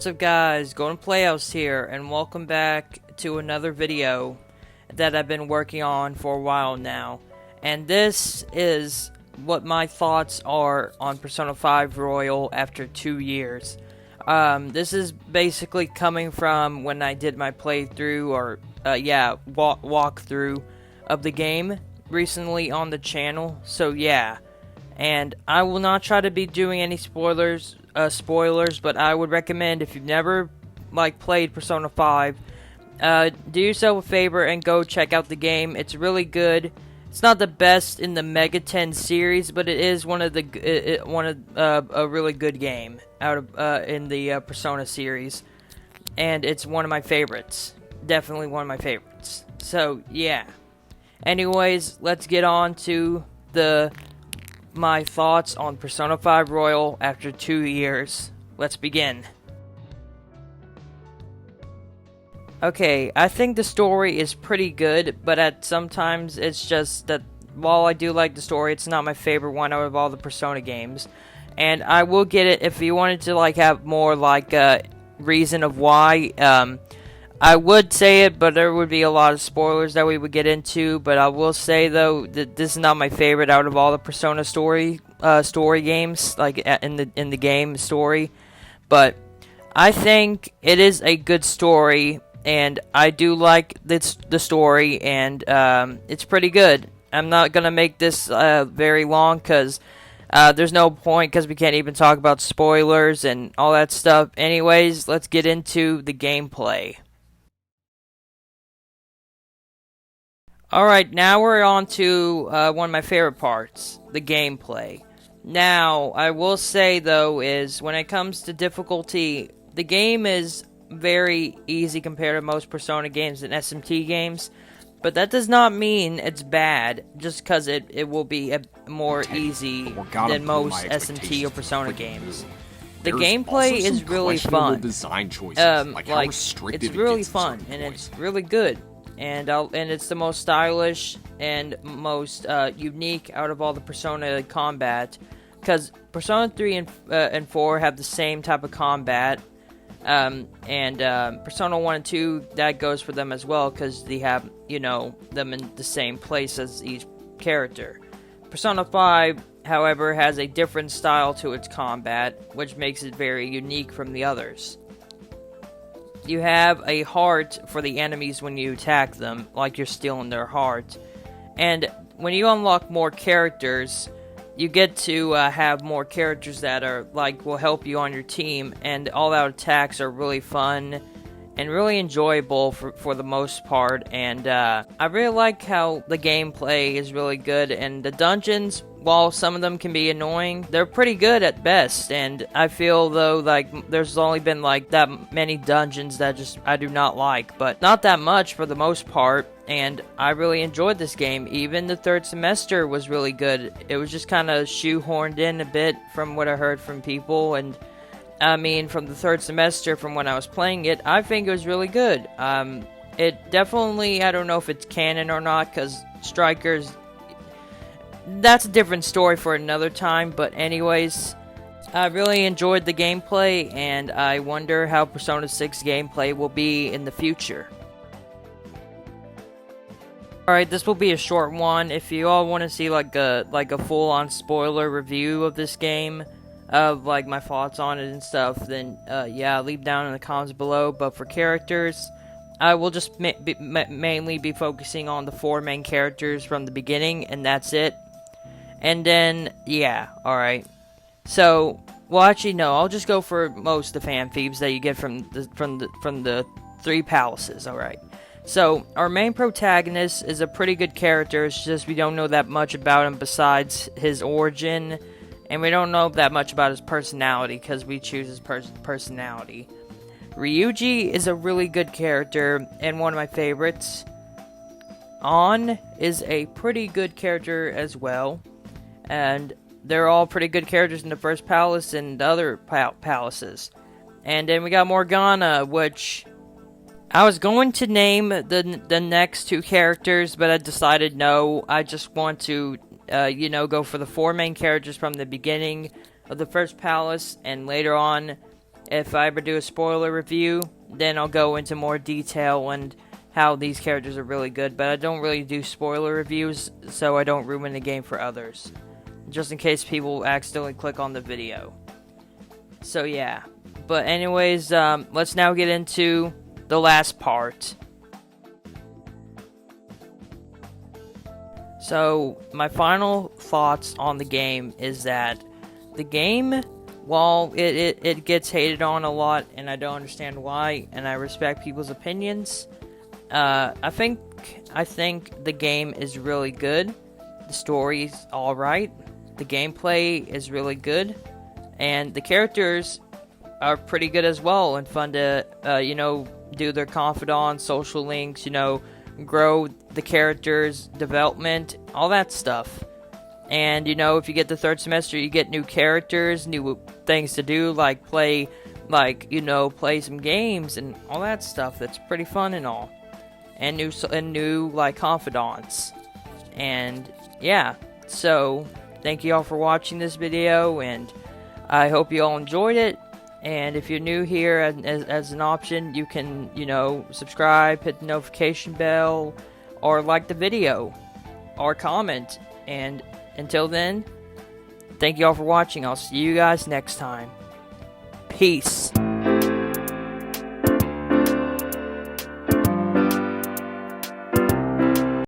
what's up guys, Golden Playhouse here, and welcome back to another video that I've been working on for a while now. And this is what my thoughts are on Persona 5 Royal after 2 years. This is basically coming from when I did my playthrough, or walkthrough of the game recently on the channel, so yeah. And I will not try to be doing any spoilers, but I would recommend, if you've never played Persona 5, do yourself a favor and go check out the game. It's really good. It's not the best in the Mega 10 series, but it is one of a really good game out of in the Persona series, and it's one of my favorites. Definitely one of my favorites. So yeah. Anyways, let's get on to my thoughts on Persona 5 Royal after 2 years. Let's begin. Okay, I think the story is pretty good, but sometimes it's just that while I do like the story, it's not my favorite one out of all the Persona games. And I will get it if you wanted to have more reason of why. I would say it, but there would be a lot of spoilers that we would get into. But I will say though that this is not my favorite out of all the Persona story games, in the game story. But I think it is a good story, and I do like the story, and it's pretty good. I'm not gonna make this very long because there's no point, because we can't even talk about spoilers and all that stuff. Anyways, let's get into the gameplay. Alright, now we're on to one of my favorite parts, the gameplay. Now, I will say though, is when it comes to difficulty, the game is very easy compared to most Persona games and SMT games, but that does not mean it's bad, just because it will be more easy than most SMT or Persona games. The gameplay is really fun. It's really fun, and it's really good. And it's the most stylish and most unique out of all the Persona combat, because Persona 3 and 4 have the same type of combat, and Persona 1 and 2, that goes for them as well, because they have, them in the same place as each character. Persona 5, however, has a different style to its combat, which makes it very unique from the others. You have a heart for the enemies when you attack them, like you're stealing their heart. And when you unlock more characters, you get to have more characters that are will help you on your team, and all-out attacks are really fun and really enjoyable for the most part. And I really like how the gameplay is really good, and the dungeons, while some of them can be annoying, they're pretty good at best. And I feel though there's only been that many dungeons that I do not like, but not that much for the most part. And I really enjoyed this game. Even the third semester was really good. It was just kind of shoehorned in a bit from what I heard from people, and I mean, from the third semester, from when I was playing it, I think it was really good. It definitely, I don't know if it's canon or not, because Strikers, that's a different story for another time. But anyways, I really enjoyed the gameplay, and I wonder how Persona 6 gameplay will be in the future. Alright, this will be a short one. If you all want to see a full-on spoiler review of this game, of my thoughts on it and stuff, then yeah, leave down in the comments below. But for characters, I will just mainly be focusing on the 4 main characters from the beginning, and that's it. And then yeah, alright. So, well, actually no, I'll just go for most of the fan feeds that you get from the 3 palaces. Alright. So, our main protagonist is a pretty good character. It's just we don't know that much about him besides his origin. And we don't know that much about his personality, because we choose his personality. Ryuji is a really good character, and one of my favorites. Ann is a pretty good character as well. And they're all pretty good characters in the first palace and the other palaces. And then we got Morgana, which I was going to name the next 2 characters, but I decided no, I just want to go for the 4 main characters from the beginning of the first palace, and later on if I ever do a spoiler review, then I'll go into more detail and how these characters are really good. But I don't really do spoiler reviews, so I don't ruin the game for others, just in case people accidentally click on the video. So yeah, but anyways, let's now get into the last part. So my final thoughts on the game is that the game, while it gets hated on a lot, and I don't understand why, and I respect people's opinions, I think the game is really good. The story's alright. The gameplay is really good. And the characters are pretty good as well, and fun to, do their confidants, social links, grow the characters' development, all that stuff. And, if you get the third semester, you get new characters, new things to do, like play some games and all that stuff. That's pretty fun and all. And new confidants. And, yeah. So, thank you all for watching this video, and I hope you all enjoyed it. And if you're new here, as an option, you can, subscribe, hit the notification bell, or like the video, or comment. And until then, thank you all for watching. I'll see you guys next time. Peace.